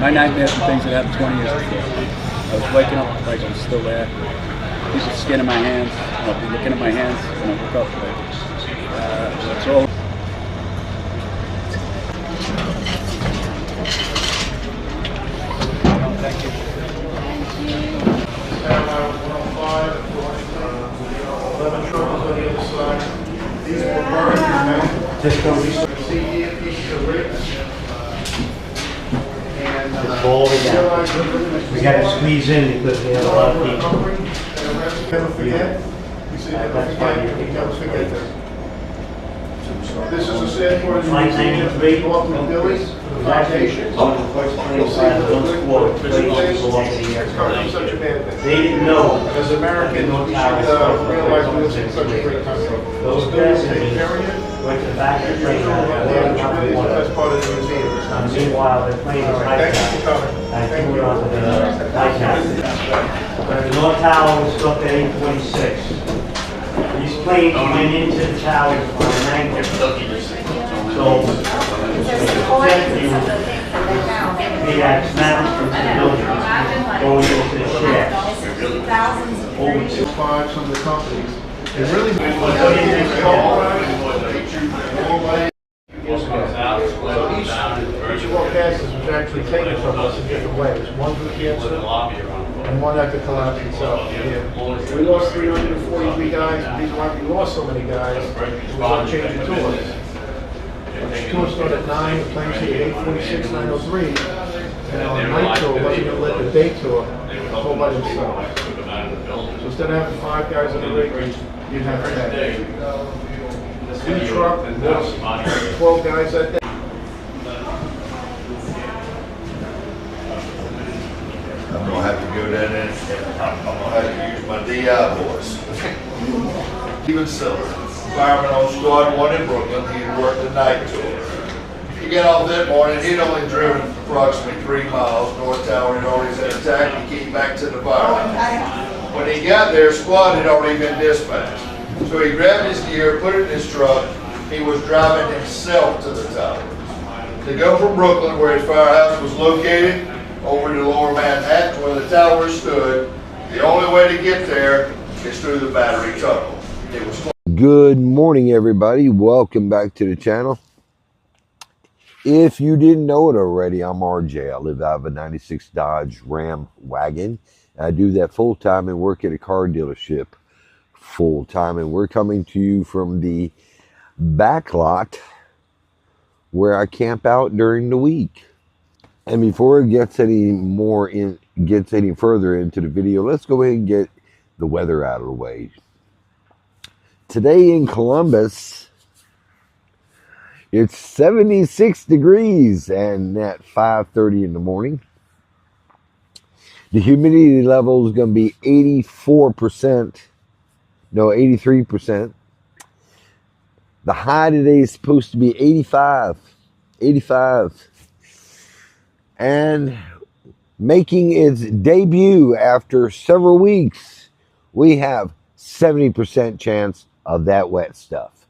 My nightmares are things that happened 20 years ago. I was waking up like I was still there. People skinning my hands. I'll be looking at my hands and I woke up like, it's all. Thank you. 11 truckers on the other side. These were burned. Just go see a piece of rigs. Just pull it down. We got to squeeze in because we have a lot of people. Never forget. You see, never forget. You never forget that. This is a sad part of the museum. Walking the Billy's foundation. Such a bad thing. They didn't know. As Americans, we should realize we live in such a great country. Those buildings take care of you. Went to the back of the train. That's part of the museum. Meanwhile, they're playing this Thank you high for coming. I think we're on to the high tower. The North Tower was built at 846. These planes went into the tower on an anchor. So, they had snapped from the building, going into the shafts. Over to Five from the companies. It really so each of our passes was actually taken from us in different ways. One for cancer and one after collapse itself. Yeah. We lost 343 guys. The reason why we lost so many guys was our change of tours. The tour started at 9, the plane stayed at 8:46, 9:03. And our night tour wasn't going to let the day tour go by themselves. So instead of having 5 guys on the rig, you'd have 10. In the truck, there's 12 guys that day. I'm gonna have to go down there and I'm gonna have to use my DI voice. Even so, fireman on squad 1 in Brooklyn, he had worked the night tour. He got off that morning, he'd only driven approximately 3 miles. North Tower had already been attacked, he came back to the fire. When he got there, squad had already been dispatched. So he grabbed his gear, put it in his truck, he was driving himself to the tower. To go from Brooklyn, where his firehouse was located, over to Lower Manhattan, where the tower stood. The only way to get there is through the Battery Tunnel. It was Good morning, everybody. Welcome back to the channel. If you didn't know it already, I'm RJ. I live out of a 96 Dodge Ram wagon. I do that full-time and work at a car dealership full-time. And we're coming to you from the back lot where I camp out during the week. And before it gets any further into the video, let's go ahead and get the weather out of the way. Today in Columbus, it's 76 degrees and at 5:30 in the morning. The humidity level is going to be 83%. The high today is supposed to be 85. And making its debut after several weeks, we have 70% chance of that wet stuff.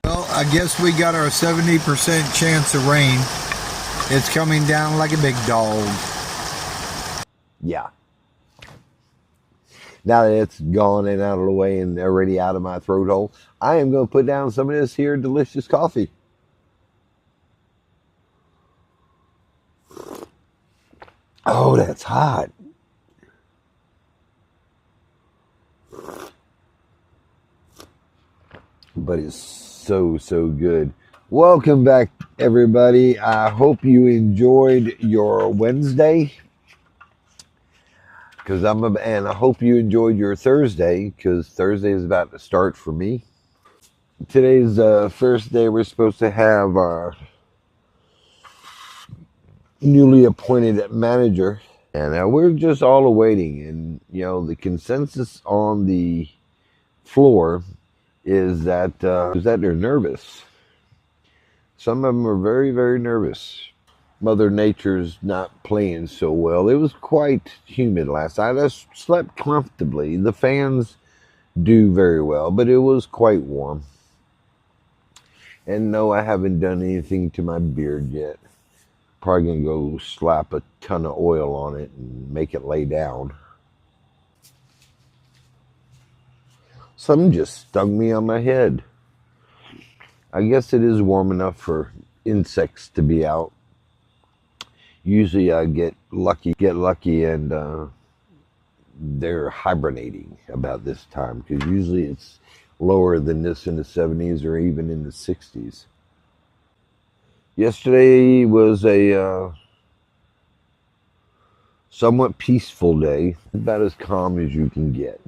Well, I guess we got our 70% chance of rain. It's coming down like a big dog. Yeah. Now that it's gone and out of the way and already out of my throat hole, I am going to put down some of this here delicious coffee. Oh, that's hot. But it's so good. Welcome back, everybody. I hope you enjoyed your Wednesday. And I hope you enjoyed your Thursday, because Thursday is about to start for me. Today's the first day we're supposed to have our newly appointed manager, and we're just all awaiting. And the consensus on the floor is that they're nervous. Some of them are very, very nervous. Mother Nature's not playing so well. It was quite humid last night. I slept comfortably. The fans do very well, but it was quite warm. And no, I haven't done anything to my beard yet. Probably gonna go slap a ton of oil on it and make it lay down. Something just stung me on my head. I guess it is warm enough for insects to be out. Usually I get lucky and they're hibernating about this time, because usually it's lower than this in the 70s or even in the 60s. Yesterday was a somewhat peaceful day, about as calm as you can get.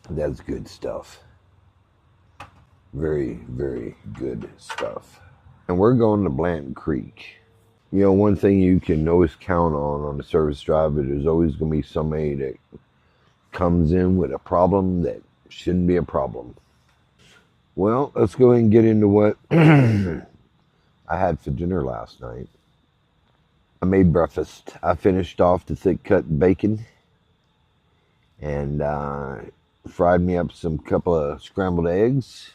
That's good stuff. Very, very good stuff. And we're going to Blanton Creek. You know, one thing you can always count on a service drive, there's always going to be somebody that comes in with a problem that shouldn't be a problem. Well, let's go ahead and get into what I had for dinner last night. I made breakfast. I finished off the thick cut bacon and fried me up some couple of scrambled eggs.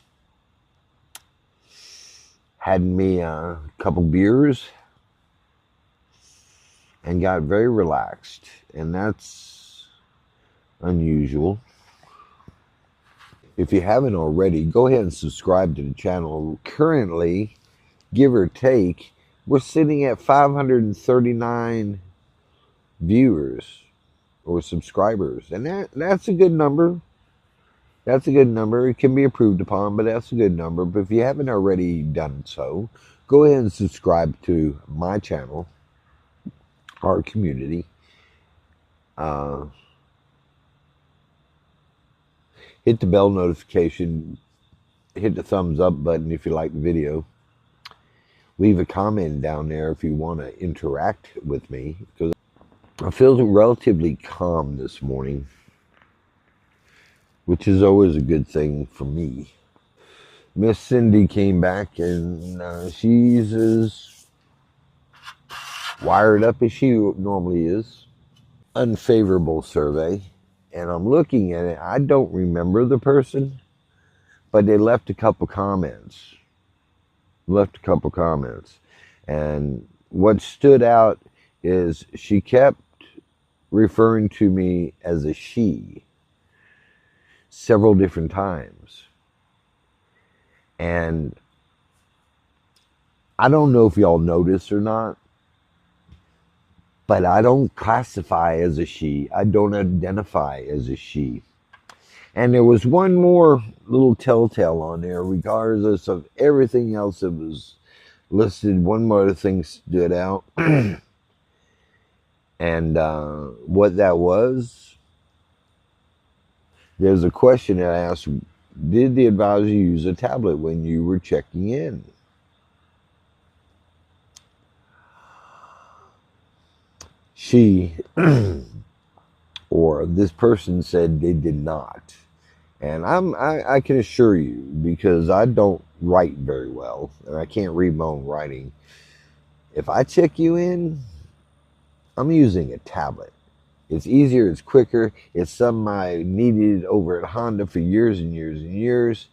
Had me a couple beers and got very relaxed, and that's unusual. If you haven't already, go ahead and subscribe to the channel. Currently, give or take, we're sitting at 539 viewers or subscribers, and that's a good number. That's a good number. It can be improved upon, but that's a good number. But if you haven't already done so, go ahead and subscribe to my channel, our community. Hit the bell notification. Hit the thumbs up button if you like the video. Leave a comment down there if you want to interact with me, because I feel relatively calm this morning, which is always a good thing for me. Miss Cindy came back, and she's as wired up as she normally is. Unfavorable survey, and I'm looking at it. I don't remember the person, but they left a couple comments. And what stood out is she kept referring to me as a she several different times. And I don't know if y'all noticed or not, but I don't classify as a she. I don't identify as a she. And there was one more little telltale on there, regardless of everything else that was listed. One more thing stood out. And what that was, there's a question that asked, did the advisor use a tablet when you were checking in? She or this person said they did not. And I can assure you, because I don't write very well and I can't read my own writing, if I check you in, I'm using a tablet. It's easier, it's quicker, it's something I needed over at Honda for years and years and years.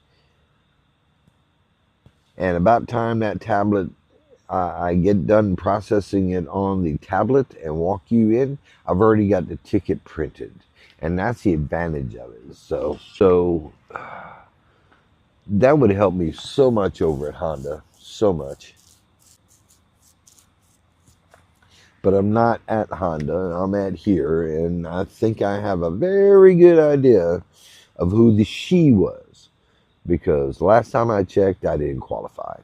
And about time that tablet, I get done processing it on the tablet and walk you in, I've already got the ticket printed. And that's the advantage of it. So that would help me so much over at Honda, so much. But I'm not at Honda, I'm at here, and I think I have a very good idea of who the she was, because last time I checked, I didn't qualify.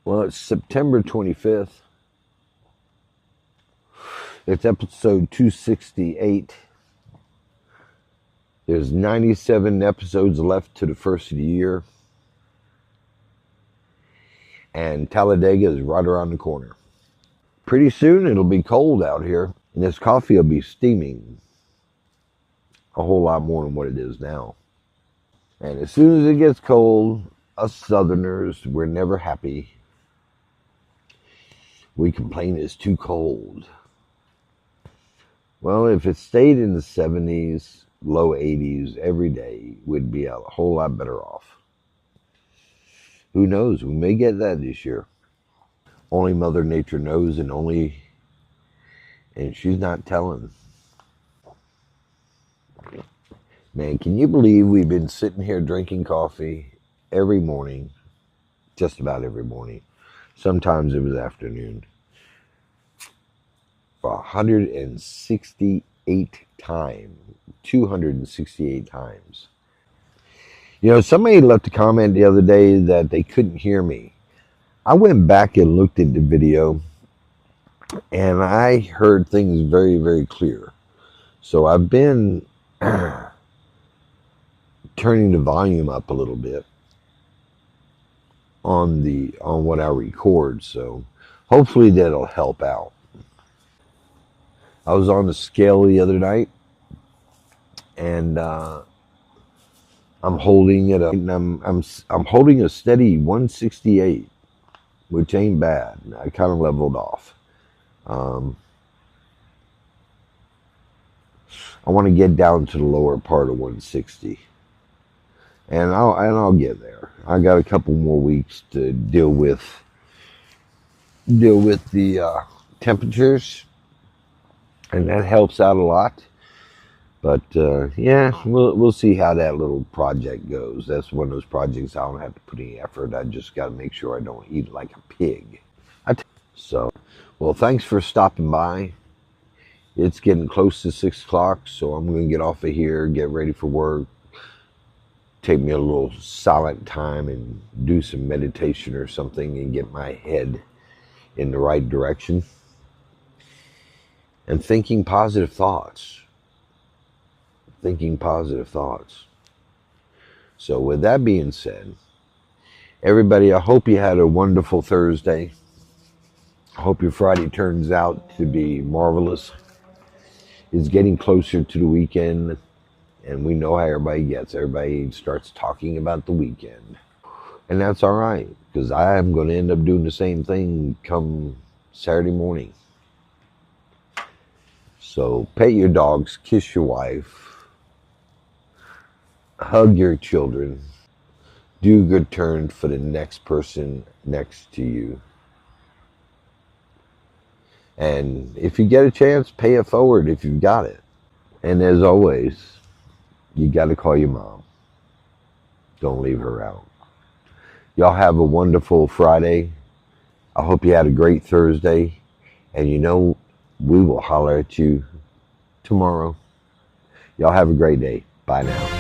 Well, it's September 25th. It's episode 268. There's 97 episodes left to the first of the year. And Talladega is right around the corner. Pretty soon it'll be cold out here, and this coffee will be steaming a whole lot more than what it is now. And as soon as it gets cold, us Southerners, we're never happy. We complain it's too cold. Well, if it stayed in the 70s, low 80s every day, we'd be a whole lot better off. Who knows? We may get that this year. Only Mother Nature knows, and she's not telling. Man, can you believe we've been sitting here drinking coffee every morning, just about every morning. Sometimes it was afternoon. For 168 times. 268 times. You know, somebody left a comment the other day that they couldn't hear me. I went back and looked at the video, and I heard things very, very clear. So I've been turning the volume up a little bit on what I record, so hopefully that'll help out. I was on the scale the other night, and I'm holding it up. And I'm holding a steady 168, which ain't bad. I kind of leveled off. I want to get down to the lower part of 160, and I'll get there. I got a couple more weeks to deal with the temperatures, and that helps out a lot. But yeah, we'll see how that little project goes. That's one of those projects I don't have to put any effort. I just got to make sure I don't eat like a pig. So, well, thanks for stopping by. It's getting close to 6 o'clock, so I'm going to get off of here, get ready for work, take me a little silent time and do some meditation or something and get my head in the right direction. And thinking positive thoughts. Thinking positive thoughts. So with that being said, everybody, I hope you had a wonderful Thursday. I hope your Friday turns out to be marvelous. It's getting closer to the weekend, and we know how everybody gets. Everybody starts talking about the weekend. And that's all right, because I am going to end up doing the same thing come Saturday morning. So pet your dogs, kiss your wife, hug your children, do a good turn for the next person next to you. And if you get a chance, pay it forward if you've got it. And as always, you got to call your mom. Don't leave her out. Y'all have a wonderful Friday. I hope you had a great Thursday. And you know, we will holler at you tomorrow. Y'all have a great day. Bye now.